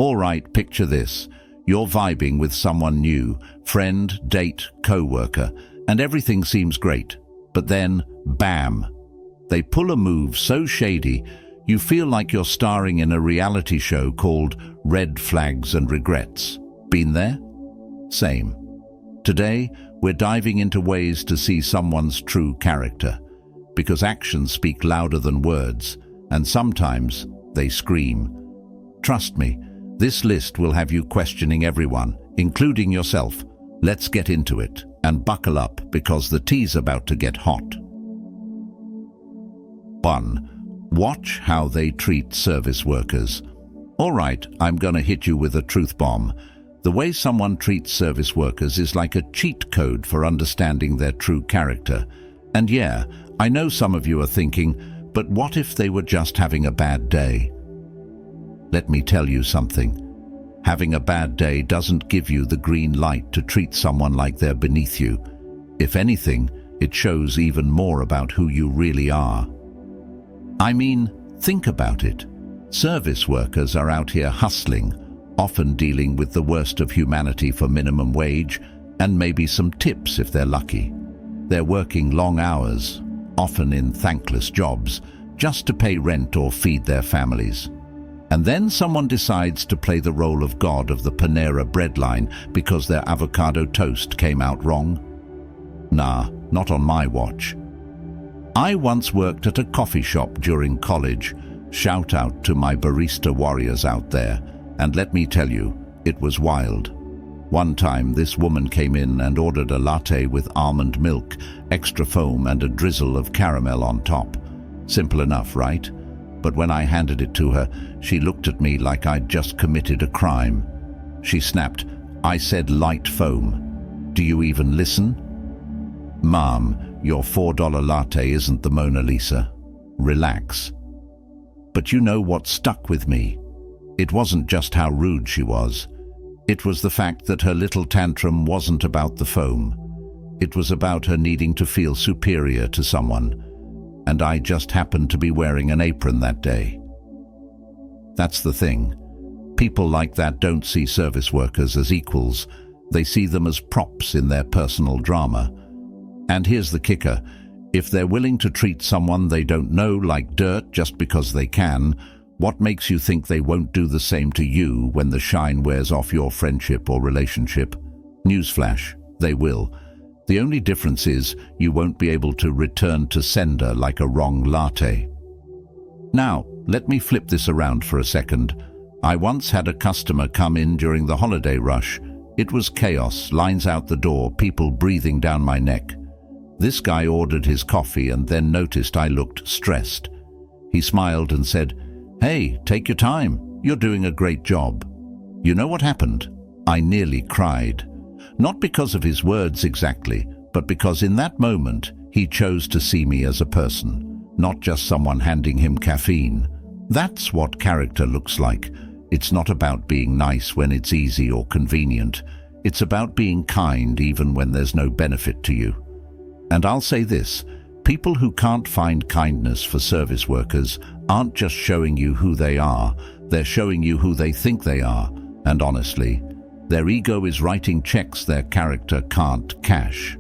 All right, picture this. You're vibing with someone new, friend, date, co-worker, and everything seems great. But then, bam! They pull a move so shady, you feel like you're starring in a reality show called Red Flags and Regrets. Been there? Same. Today, we're diving into ways to see someone's true character, because actions speak louder than words, and sometimes they scream. Trust me, this list will have you questioning everyone, including yourself. Let's get into it, and buckle up because the tea's about to get hot. 1. Watch how they treat service workers. All right, I'm gonna hit you with a truth bomb. The way someone treats service workers is like a cheat code for understanding their true character. And yeah, I know some of you are thinking, but what if they were just having a bad day? Let me tell you something. Having a bad day doesn't give you the green light to treat someone like they're beneath you. If anything, it shows even more about who you really are. I mean, think about it. Service workers are out here hustling, often dealing with the worst of humanity for minimum wage, and maybe some tips if they're lucky. They're working long hours, often in thankless jobs, just to pay rent or feed their families. And then someone decides to play the role of God of the Panera bread line because their avocado toast came out wrong? Nah, not on my watch. I once worked at a coffee shop during college. Shout out to my barista warriors out there. And let me tell you, it was wild. One time, this woman came in and ordered a latte with almond milk, extra foam, and a drizzle of caramel on top. Simple enough, right? But when I handed it to her, she looked at me like I'd just committed a crime. She snapped, "I said light foam. Do you even listen?" "Ma'am, your $4 latte isn't the Mona Lisa. Relax." But you know what stuck with me? It wasn't just how rude she was. It was the fact that her little tantrum wasn't about the foam. It was about her needing to feel superior to someone. And I just happened to be wearing an apron that day. That's the thing. People like that don't see service workers as equals. They see them as props in their personal drama. And here's the kicker. If they're willing to treat someone they don't know like dirt just because they can, what makes you think they won't do the same to you when the shine wears off your friendship or relationship? Newsflash, they will. The only difference is you won't be able to return to sender like a wrong latte. Now, let me flip this around for a second. I once had a customer come in during the holiday rush. It was chaos, lines out the door, people breathing down my neck. This guy ordered his coffee and then noticed I looked stressed. He smiled and said, "Hey, take your time. You're doing a great job." You know what happened? I nearly cried. Not because of his words exactly, but because in that moment he chose to see me as a person, not just someone handing him caffeine. That's what character looks like. It's not about being nice when it's easy or convenient. It's about being kind even when there's no benefit to you. And I'll say this, people who can't find kindness for service workers aren't just showing you who they are, they're showing you who they think they are. And honestly, their ego is writing checks their character can't cash.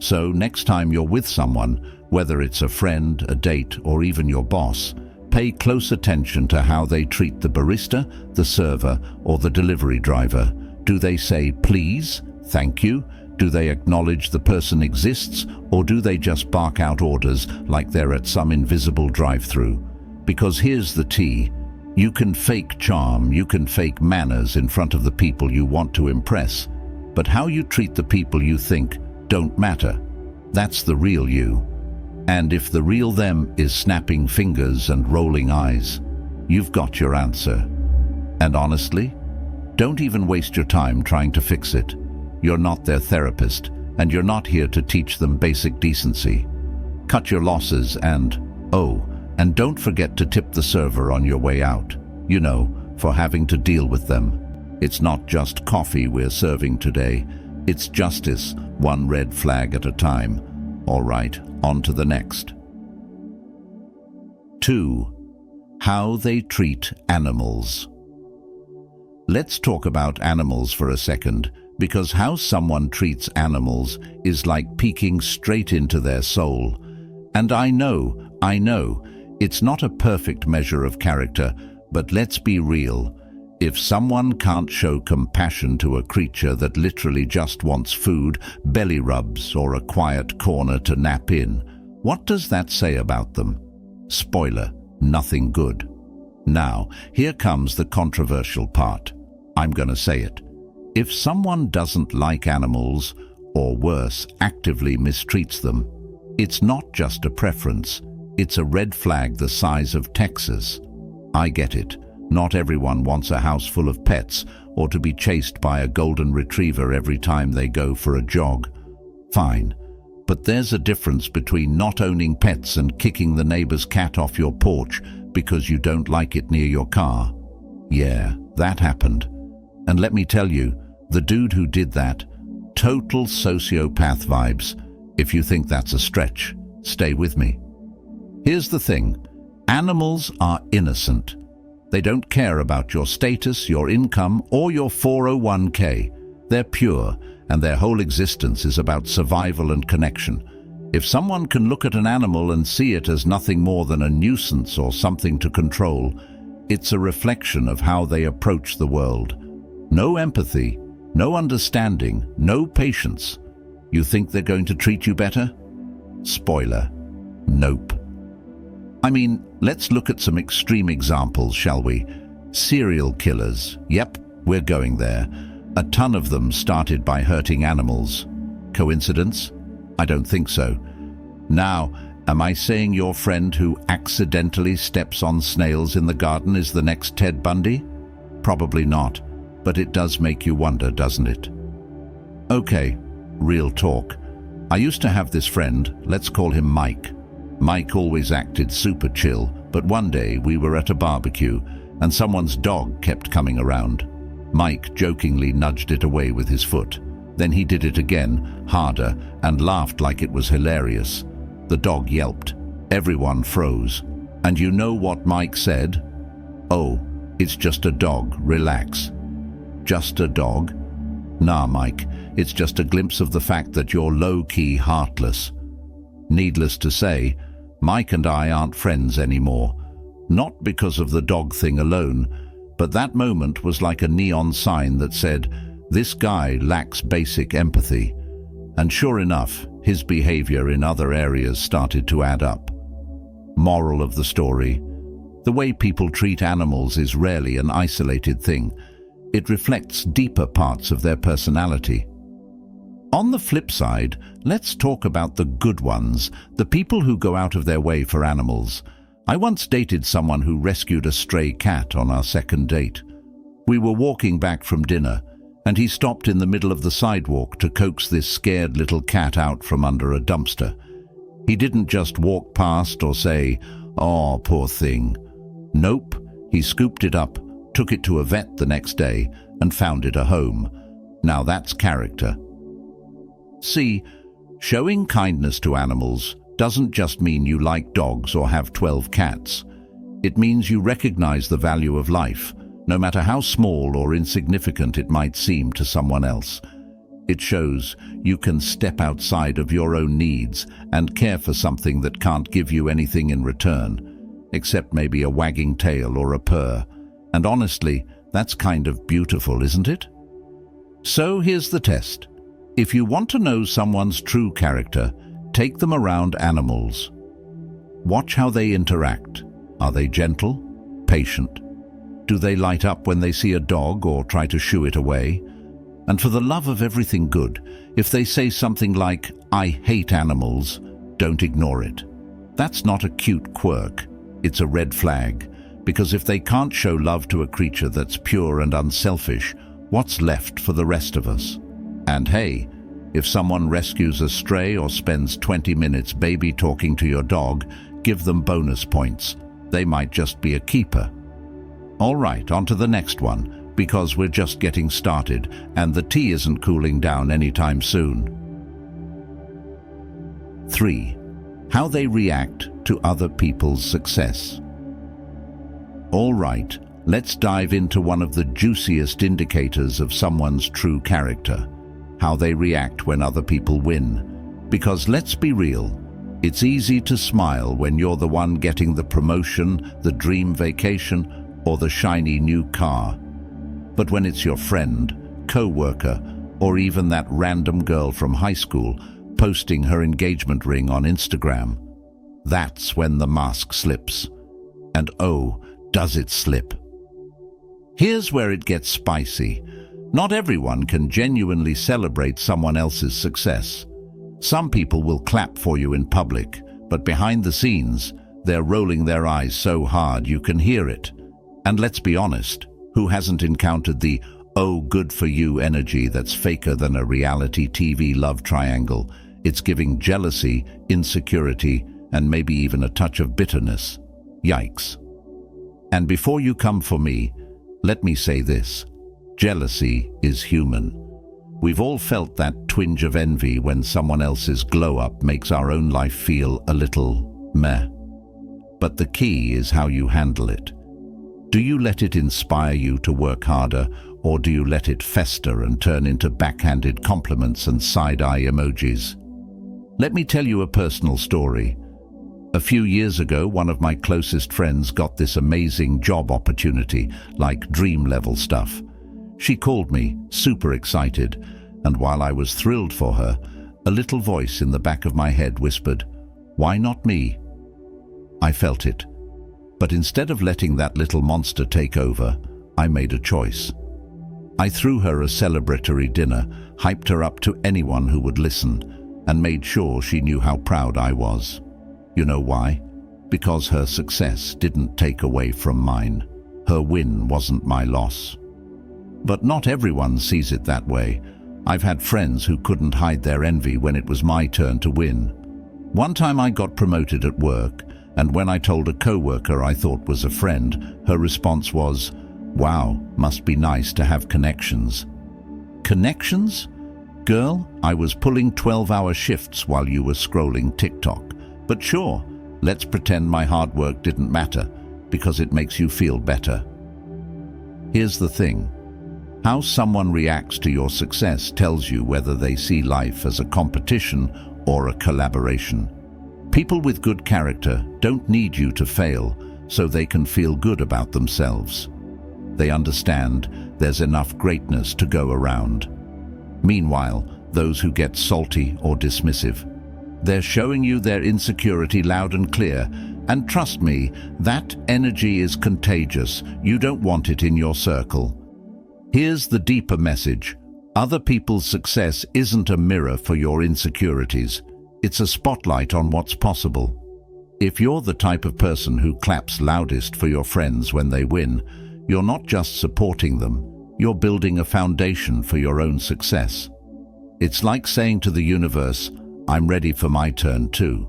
So next time you're with someone, whether it's a friend, a date, or even your boss, pay close attention to how they treat the barista, the server, or the delivery driver. Do they say please, thank you? Do they acknowledge the person exists, or do they just bark out orders like they're at some invisible drive-through? Because here's the tea. You can fake charm, you can fake manners in front of the people you want to impress, but how you treat the people you think don't matter. That's the real you. And if the real them is snapping fingers and rolling eyes, you've got your answer. And honestly, don't even waste your time trying to fix it. You're not their therapist, and you're not here to teach them basic decency. Cut your losses and don't forget to tip the server on your way out. You know, for having to deal with them. It's not just coffee we're serving today. It's justice, one red flag at a time. All right, on to the next. 2. How they treat animals. Let's talk about animals for a second, because how someone treats animals is like peeking straight into their soul. And I know, it's not a perfect measure of character, but let's be real. If someone can't show compassion to a creature that literally just wants food, belly rubs, or a quiet corner to nap in, what does that say about them? Spoiler, nothing good. Now, here comes the controversial part. I'm gonna say it. If someone doesn't like animals, or worse, actively mistreats them, it's not just a preference, it's a red flag the size of Texas. I get it. Not everyone wants a house full of pets or to be chased by a golden retriever every time they go for a jog. Fine. But there's a difference between not owning pets and kicking the neighbor's cat off your porch because you don't like it near your car. Yeah, that happened. And let me tell you, the dude who did that, total sociopath vibes. If you think that's a stretch, stay with me. Here's the thing. Animals are innocent. They don't care about your status, your income, or your 401k. They're pure, and their whole existence is about survival and connection. If someone can look at an animal and see it as nothing more than a nuisance or something to control, it's a reflection of how they approach the world. No empathy, no understanding, no patience. You think they're going to treat you better? Spoiler, nope. I mean, let's look at some extreme examples, shall we? Serial killers. Yep, we're going there. A ton of them started by hurting animals. Coincidence? I don't think so. Now, am I saying your friend who accidentally steps on snails in the garden is the next Ted Bundy? Probably not, but it does make you wonder, doesn't it? Okay, real talk. I used to have this friend, let's call him Mike. Mike always acted super chill, but one day we were at a barbecue and someone's dog kept coming around. Mike jokingly nudged it away with his foot. Then he did it again, harder, and laughed like it was hilarious. The dog yelped. Everyone froze. And you know what Mike said? "Oh, it's just a dog, relax." Just a dog? Nah, Mike, it's just a glimpse of the fact that you're low-key heartless. Needless to say, Mike and I aren't friends anymore. Not because of the dog thing alone, but that moment was like a neon sign that said, this guy lacks basic empathy. And sure enough, his behavior in other areas started to add up. Moral of the story: the way people treat animals is rarely an isolated thing. It reflects deeper parts of their personality. On the flip side, let's talk about the good ones, the people who go out of their way for animals. I once dated someone who rescued a stray cat on our second date. We were walking back from dinner, and he stopped in the middle of the sidewalk to coax this scared little cat out from under a dumpster. He didn't just walk past or say, "Oh, poor thing." Nope, he scooped it up, took it to a vet the next day, and found it a home. Now that's character. See, showing kindness to animals doesn't just mean you like dogs or have 12 cats. It means you recognize the value of life, no matter how small or insignificant it might seem to someone else. It shows you can step outside of your own needs and care for something that can't give you anything in return, except maybe a wagging tail or a purr. And honestly, that's kind of beautiful, isn't it? So here's the test. If you want to know someone's true character, take them around animals. Watch how they interact. Are they gentle? Patient? Do they light up when they see a dog or try to shoo it away? And for the love of everything good, if they say something like, "I hate animals," don't ignore it. That's not a cute quirk. It's a red flag. Because if they can't show love to a creature that's pure and unselfish, what's left for the rest of us? And hey, if someone rescues a stray or spends 20 minutes baby talking to your dog, give them bonus points. They might just be a keeper. All right, on to the next one, because we're just getting started and the tea isn't cooling down anytime soon. 3. How they react to other people's success. All right, let's dive into one of the juiciest indicators of someone's true character: how they react when other people win. Because let's be real, it's easy to smile when you're the one getting the promotion, the dream vacation, or the shiny new car. But when it's your friend, co-worker, or even that random girl from high school posting her engagement ring on Instagram, that's when the mask slips. And oh, does it slip? Here's where it gets spicy. Not everyone can genuinely celebrate someone else's success. Some people will clap for you in public, but behind the scenes, they're rolling their eyes so hard you can hear it. And let's be honest, who hasn't encountered the "oh, good for you" energy that's faker than a reality TV love triangle? It's giving jealousy, insecurity, and maybe even a touch of bitterness. Yikes. And before you come for me, let me say this: jealousy is human. We've all felt that twinge of envy when someone else's glow-up makes our own life feel a little meh. But the key is how you handle it. Do you let it inspire you to work harder, or do you let it fester and turn into backhanded compliments and side-eye emojis? Let me tell you a personal story. A few years ago, one of my closest friends got this amazing job opportunity, like dream-level stuff. She called me, super excited, and while I was thrilled for her, a little voice in the back of my head whispered, "Why not me?" I felt it. But instead of letting that little monster take over, I made a choice. I threw her a celebratory dinner, hyped her up to anyone who would listen, and made sure she knew how proud I was. You know why? Because her success didn't take away from mine. Her win wasn't my loss. But not everyone sees it that way. I've had friends who couldn't hide their envy when it was my turn to win. One time I got promoted at work, and when I told a coworker I thought was a friend, her response was, "Wow, must be nice to have connections." Connections? Girl, I was pulling 12-hour shifts while you were scrolling TikTok. But sure, let's pretend my hard work didn't matter, because it makes you feel better. Here's the thing. How someone reacts to your success tells you whether they see life as a competition or a collaboration. People with good character don't need you to fail so they can feel good about themselves. They understand there's enough greatness to go around. Meanwhile, those who get salty or dismissive, they're showing you their insecurity loud and clear, and trust me, that energy is contagious. You don't want it in your circle. Here's the deeper message. Other people's success isn't a mirror for your insecurities. It's a spotlight on what's possible. If you're the type of person who claps loudest for your friends when they win, you're not just supporting them, you're building a foundation for your own success. It's like saying to the universe, "I'm ready for my turn too."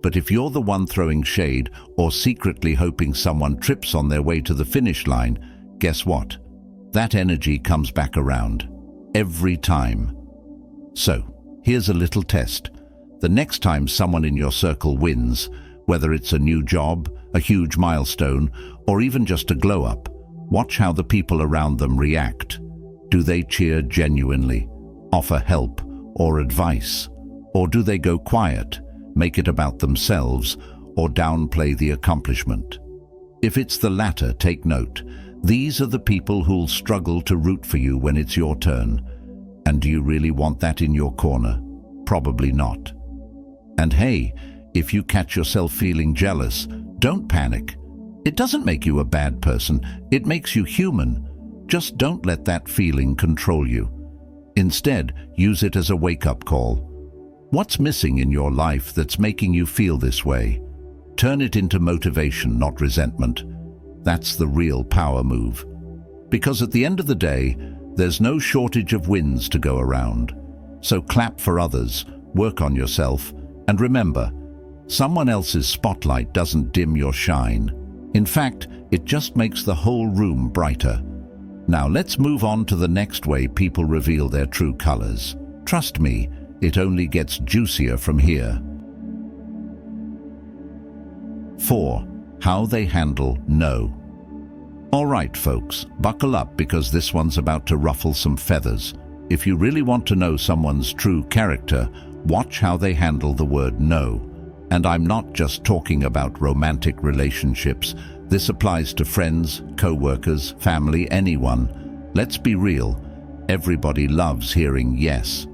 But if you're the one throwing shade or secretly hoping someone trips on their way to the finish line, guess what? That energy comes back around. Every time. So, here's a little test. The next time someone in your circle wins, whether it's a new job, a huge milestone, or even just a glow-up, watch how the people around them react. Do they cheer genuinely, offer help or advice? Or do they go quiet, make it about themselves, or downplay the accomplishment? If it's the latter, take note. These are the people who'll struggle to root for you when it's your turn. And do you really want that in your corner? Probably not. And hey, if you catch yourself feeling jealous, don't panic. It doesn't make you a bad person, it makes you human. Just don't let that feeling control you. Instead, use it as a wake-up call. What's missing in your life that's making you feel this way? Turn it into motivation, not resentment. That's the real power move. Because at the end of the day, there's no shortage of wins to go around. So clap for others, work on yourself, and remember, someone else's spotlight doesn't dim your shine. In fact, it just makes the whole room brighter. Now let's move on to the next way people reveal their true colors. Trust me, it only gets juicier from here. 4. How they handle no. All right, folks, buckle up because this one's about to ruffle some feathers. If you really want to know someone's true character, watch how they handle the word no. And I'm not just talking about romantic relationships. This applies to friends, co-workers, family, anyone. Let's be real. Everybody loves hearing yes.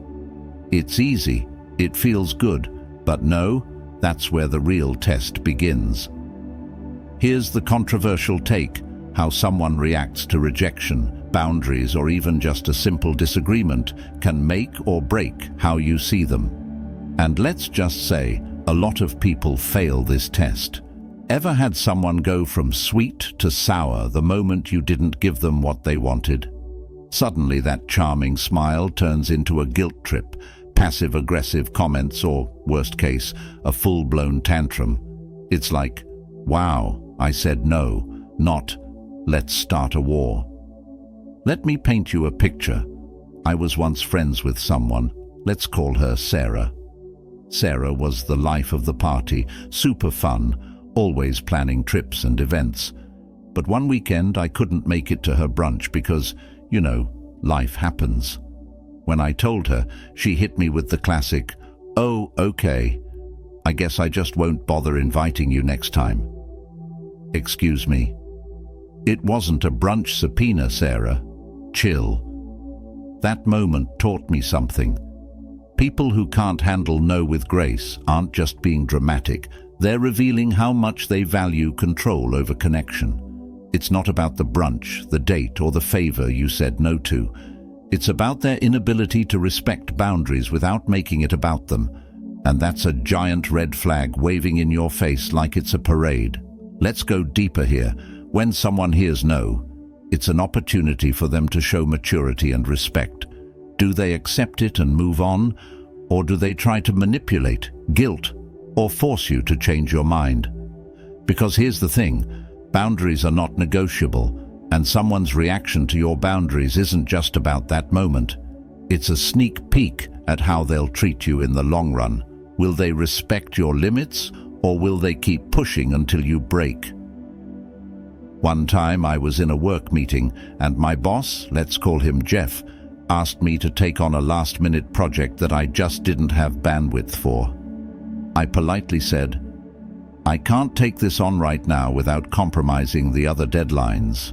It's easy, it feels good, but no, that's where the real test begins. Here's the controversial take: how someone reacts to rejection, boundaries, or even just a simple disagreement can make or break how you see them. And let's just say, a lot of people fail this test. Ever had someone go from sweet to sour the moment you didn't give them what they wanted? Suddenly that charming smile turns into a guilt trip, passive-aggressive comments, or, worst case, a full-blown tantrum. It's like, wow, I said no, not, let's start a war. Let me paint you a picture. I was once friends with someone. Let's call her Sarah. Sarah was the life of the party, super fun, always planning trips and events. But one weekend I couldn't make it to her brunch because, you know, life happens. When I told her, she hit me with the classic, "Oh, okay. I guess I just won't bother inviting you next time." Excuse me. It wasn't a brunch subpoena, Sarah. Chill. That moment taught me something. People who can't handle no with grace aren't just being dramatic. They're revealing how much they value control over connection. It's not about the brunch, the date, or the favor you said no to. It's about their inability to respect boundaries without making it about them. And that's a giant red flag waving in your face like it's a parade. Let's go deeper here. When someone hears no, it's an opportunity for them to show maturity and respect. Do they accept it and move on? Or do they try to manipulate, guilt, or force you to change your mind? Because here's the thing, boundaries are not negotiable, and someone's reaction to your boundaries isn't just about that moment. It's a sneak peek at how they'll treat you in the long run. Will they respect your limits, or will they keep pushing until you break? One time I was in a work meeting, and my boss, let's call him Jeff, asked me to take on a last-minute project that I just didn't have bandwidth for. I politely said, "I can't take this on right now without compromising the other deadlines."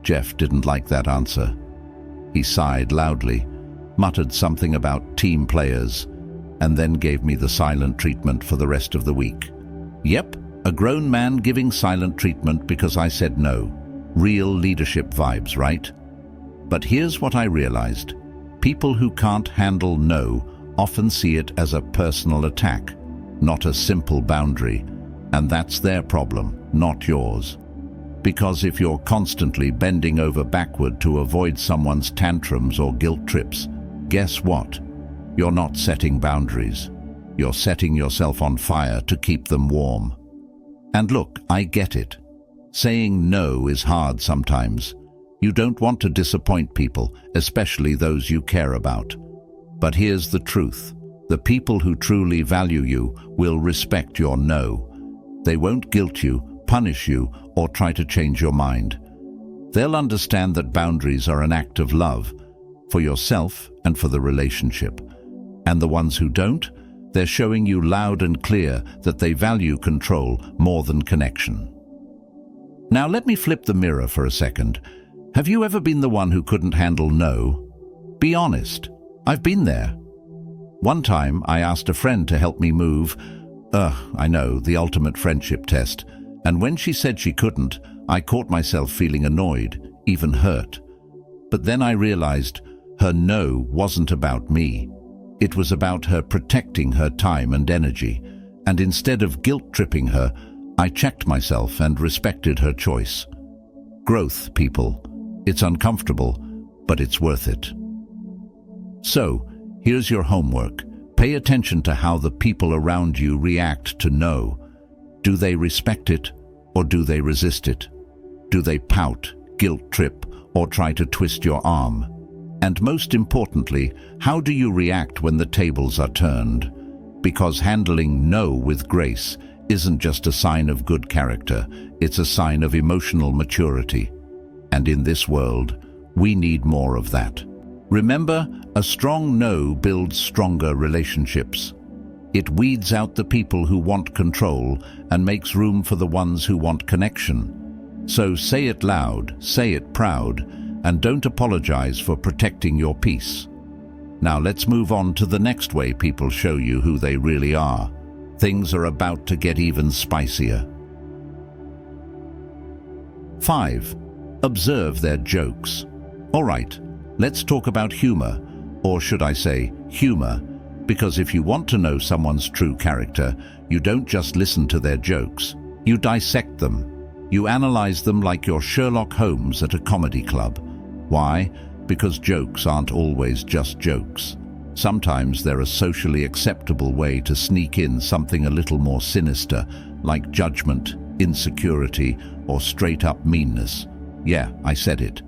Jeff didn't like that answer. He sighed loudly, muttered something about team players, and then gave me the silent treatment for the rest of the week. Yep, a grown man giving silent treatment because I said no. Real leadership vibes, right? But here's what I realized. People who can't handle no often see it as a personal attack, not a simple boundary. And that's their problem, not yours. Because if you're constantly bending over backward to avoid someone's tantrums or guilt trips, guess what? You're not setting boundaries. You're setting yourself on fire to keep them warm. And look, I get it. Saying no is hard sometimes. You don't want to disappoint people, especially those you care about. But here's the truth. The people who truly value you will respect your no. They won't guilt you, punish you, or try to change your mind. They'll understand that boundaries are an act of love, for yourself and for the relationship. And the ones who don't, they're showing you loud and clear that they value control more than connection. Now let me flip the mirror for a second. Have you ever been the one who couldn't handle no? Be honest. I've been there. One time I asked a friend to help me move. I know, the ultimate friendship test. And when she said she couldn't, I caught myself feeling annoyed, even hurt. But then I realized her no wasn't about me. It was about her protecting her time and energy. And instead of guilt-tripping her, I checked myself and respected her choice. Growth, people. It's uncomfortable, but it's worth it. So, here's your homework. Pay attention to how the people around you react to no. Do they respect it, or do they resist it? Do they pout, guilt-trip, or try to twist your arm? And most importantly, how do you react when the tables are turned? Because handling no with grace isn't just a sign of good character, it's a sign of emotional maturity. And in this world, we need more of that. Remember, a strong no builds stronger relationships. It weeds out the people who want control and makes room for the ones who want connection. So say it loud, say it proud, and don't apologize for protecting your peace. Now let's move on to the next way people show you who they really are. Things are about to get even spicier. 5. Observe their jokes. All right, let's talk about humor, or should I say humor, because if you want to know someone's true character, you don't just listen to their jokes. You dissect them. You analyze them like you're Sherlock Holmes at a comedy club. Why? Because jokes aren't always just jokes. Sometimes they're a socially acceptable way to sneak in something a little more sinister, like judgment, insecurity, or straight-up meanness. Yeah, I said it.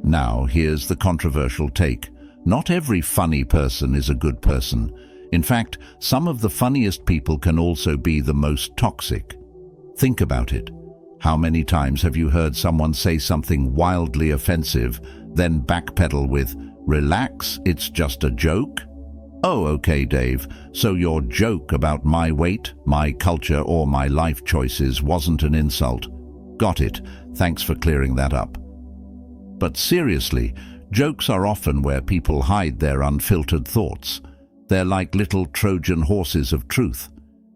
Now, here's the controversial take. Not every funny person is a good person. In fact, some of the funniest people can also be the most toxic. Think about it. How many times have you heard someone say something wildly offensive, then backpedal with, "Relax, it's just a joke"? Oh, okay, Dave, so your joke about my weight, my culture, or my life choices wasn't an insult. Got it. Thanks for clearing that up. But seriously, jokes are often where people hide their unfiltered thoughts. They're like little Trojan horses of truth.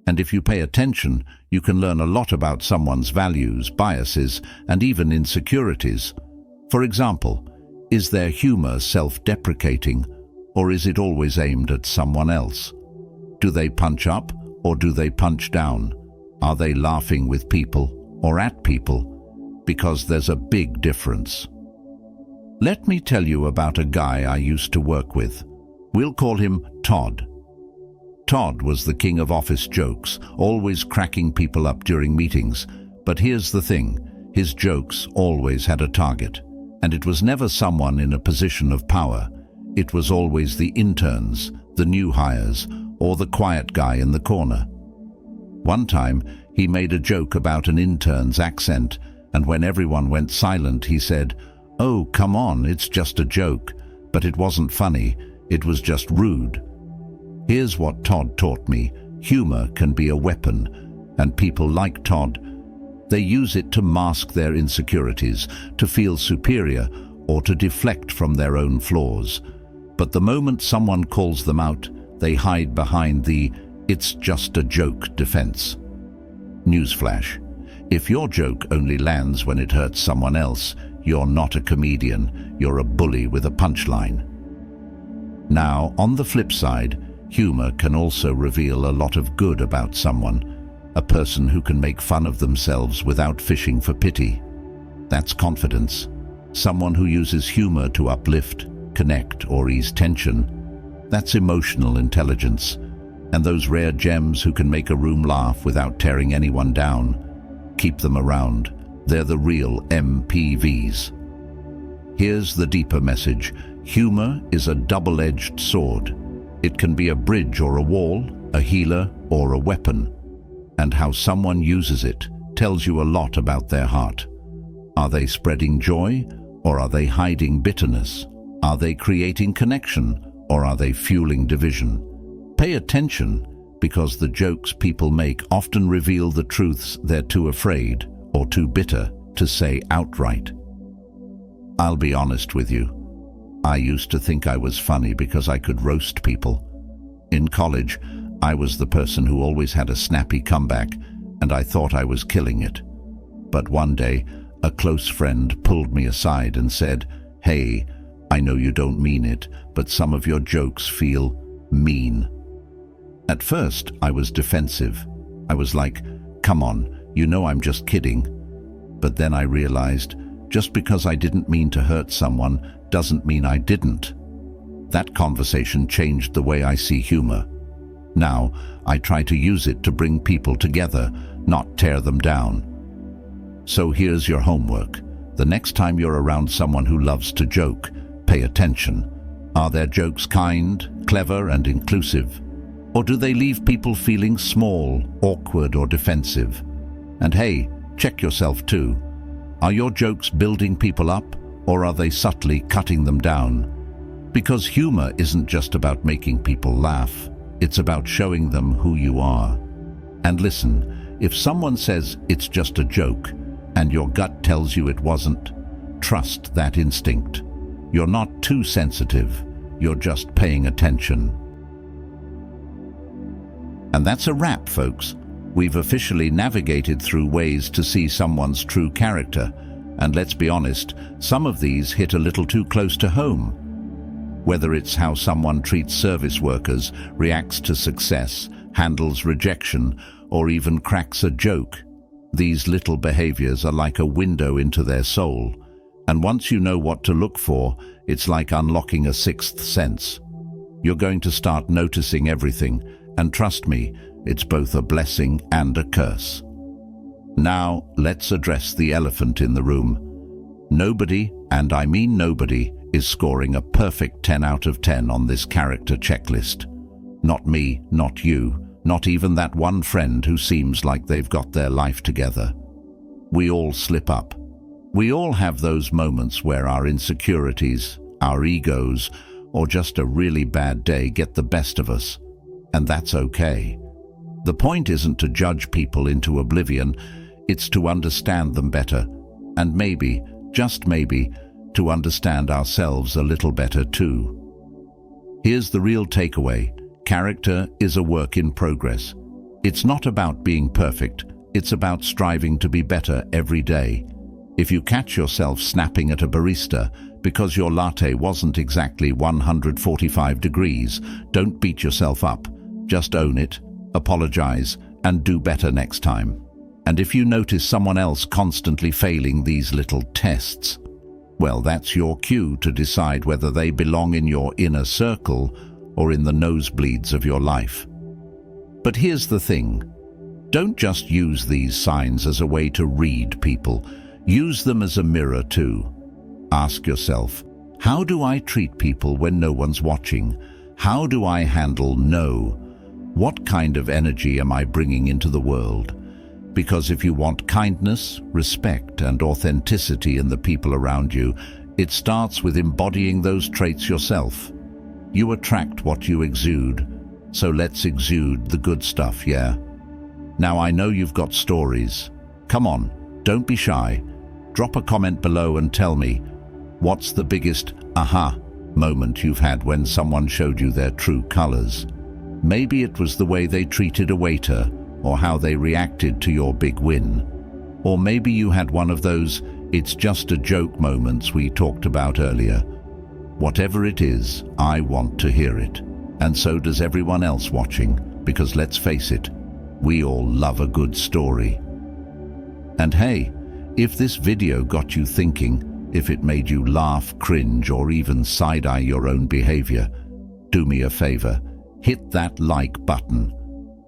And if you pay attention, you can learn a lot about someone's values, biases, and even insecurities. For example, is their humor self-deprecating, or is it always aimed at someone else? Do they punch up, or do they punch down? Are they laughing with people, or at people? Because there's a big difference. Let me tell you about a guy I used to work with. We'll call him Todd. Todd was the king of office jokes, always cracking people up during meetings. But here's the thing, his jokes always had a target. And it was never someone in a position of power. It was always the interns, the new hires, or the quiet guy in the corner. One time, he made a joke about an intern's accent, and when everyone went silent, he said, "Oh, come on, it's just a joke." But it wasn't funny, it was just rude. Here's what Todd taught me. Humor can be a weapon, and people like Todd, they use it to mask their insecurities, to feel superior, or to deflect from their own flaws. But the moment someone calls them out, they hide behind the "it's just a joke" defense. Newsflash. If your joke only lands when it hurts someone else, you're not a comedian, you're a bully with a punchline. Now, on the flip side, humor can also reveal a lot of good about someone, a person who can make fun of themselves without fishing for pity. That's confidence. Someone who uses humor to uplift, connect, or ease tension. That's emotional intelligence. And those rare gems who can make a room laugh without tearing anyone down. Keep them around. They're the real MPVs. Here's the deeper message. Humor is a double-edged sword. It can be a bridge or a wall, a healer or a weapon. And how someone uses it tells you a lot about their heart. Are they spreading joy, or are they hiding bitterness? Are they creating connection, or are they fueling division? Pay attention, because the jokes people make often reveal the truths they're too afraid or too bitter to say outright. I'll be honest with you. I used to think I was funny because I could roast people. In college, I was the person who always had a snappy comeback, and I thought I was killing it. But one day, a close friend pulled me aside and said, "Hey, I know you don't mean it, but some of your jokes feel mean." At first, I was defensive. I was like, "Come on, you know I'm just kidding." But then I realized, just because I didn't mean to hurt someone doesn't mean I didn't. That conversation changed the way I see humor. Now, I try to use it to bring people together, not tear them down. So here's your homework. The next time you're around someone who loves to joke, pay attention. Are their jokes kind, clever, and inclusive? Or do they leave people feeling small, awkward, or defensive? And hey, check yourself too. Are your jokes building people up, or are they subtly cutting them down? Because humor isn't just about making people laugh, it's about showing them who you are. And listen, if someone says it's just a joke, and your gut tells you it wasn't, trust that instinct. You're not too sensitive, you're just paying attention. And that's a wrap, folks. We've officially navigated through ways to see someone's true character. And let's be honest, some of these hit a little too close to home. Whether it's how someone treats service workers, reacts to success, handles rejection, or even cracks a joke, these little behaviors are like a window into their soul. And once you know what to look for, it's like unlocking a sixth sense. You're going to start noticing everything, and trust me, it's both a blessing and a curse. Now, let's address the elephant in the room. Nobody, and I mean nobody, is scoring a perfect 10 out of 10 on this character checklist. Not me, not you, not even that one friend who seems like they've got their life together. We all slip up. We all have those moments where our insecurities, our egos, or just a really bad day get the best of us. And that's okay. The point isn't to judge people into oblivion, it's to understand them better, and maybe, just maybe, to understand ourselves a little better too. Here's the real takeaway. Character is a work in progress. It's not about being perfect, it's about striving to be better every day. If you catch yourself snapping at a barista because your latte wasn't exactly 145 degrees, don't beat yourself up. Just own it, apologize, and do better next time. And if you notice someone else constantly failing these little tests, well, that's your cue to decide whether they belong in your inner circle or in the nosebleeds of your life. But here's the thing. Don't just use these signs as a way to read people. Use them as a mirror too. Ask yourself, how do I treat people when no one's watching? How do I handle no? What kind of energy am I bringing into the world? Because if you want kindness, respect, and authenticity in the people around you, it starts with embodying those traits yourself. You attract what you exude, so let's exude the good stuff, yeah? Now I know you've got stories. Come on, don't be shy. Drop a comment below and tell me, what's the biggest aha moment you've had when someone showed you their true colors? Maybe it was the way they treated a waiter, or how they reacted to your big win. Or maybe you had one of those it's just a joke moments we talked about earlier. Whatever it is, I want to hear it. And so does everyone else watching, because let's face it, we all love a good story. And hey, if this video got you thinking, if it made you laugh, cringe, or even side-eye your own behavior, do me a favor, hit that like button.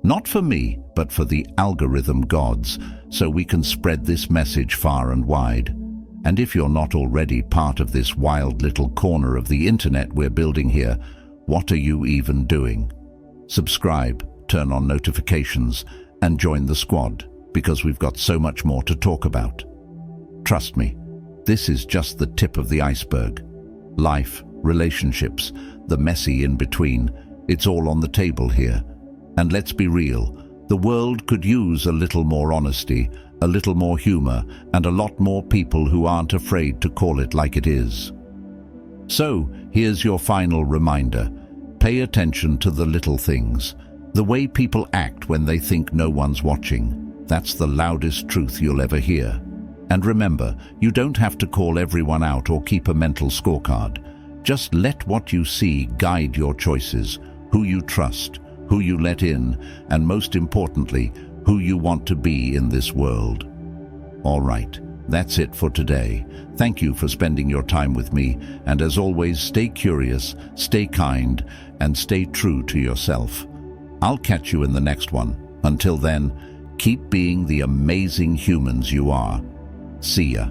Not for me, but for the algorithm gods, so we can spread this message far and wide. And if you're not already part of this wild little corner of the internet we're building here, what are you even doing? Subscribe, turn on notifications, and join the squad, because we've got so much more to talk about. Trust me, this is just the tip of the iceberg. Life, relationships, the messy in between, it's all on the table here. And let's be real, the world could use a little more honesty, a little more humor, and a lot more people who aren't afraid to call it like it is. So, here's your final reminder. Pay attention to the little things. The way people act when they think no one's watching. That's the loudest truth you'll ever hear. And remember, you don't have to call everyone out or keep a mental scorecard. Just let what you see guide your choices, who you trust, who you let in, and most importantly, who you want to be in this world. All right, that's it for today. Thank you for spending your time with me, and as always, stay curious, stay kind, and stay true to yourself. I'll catch you in the next one. Until then, keep being the amazing humans you are. See ya.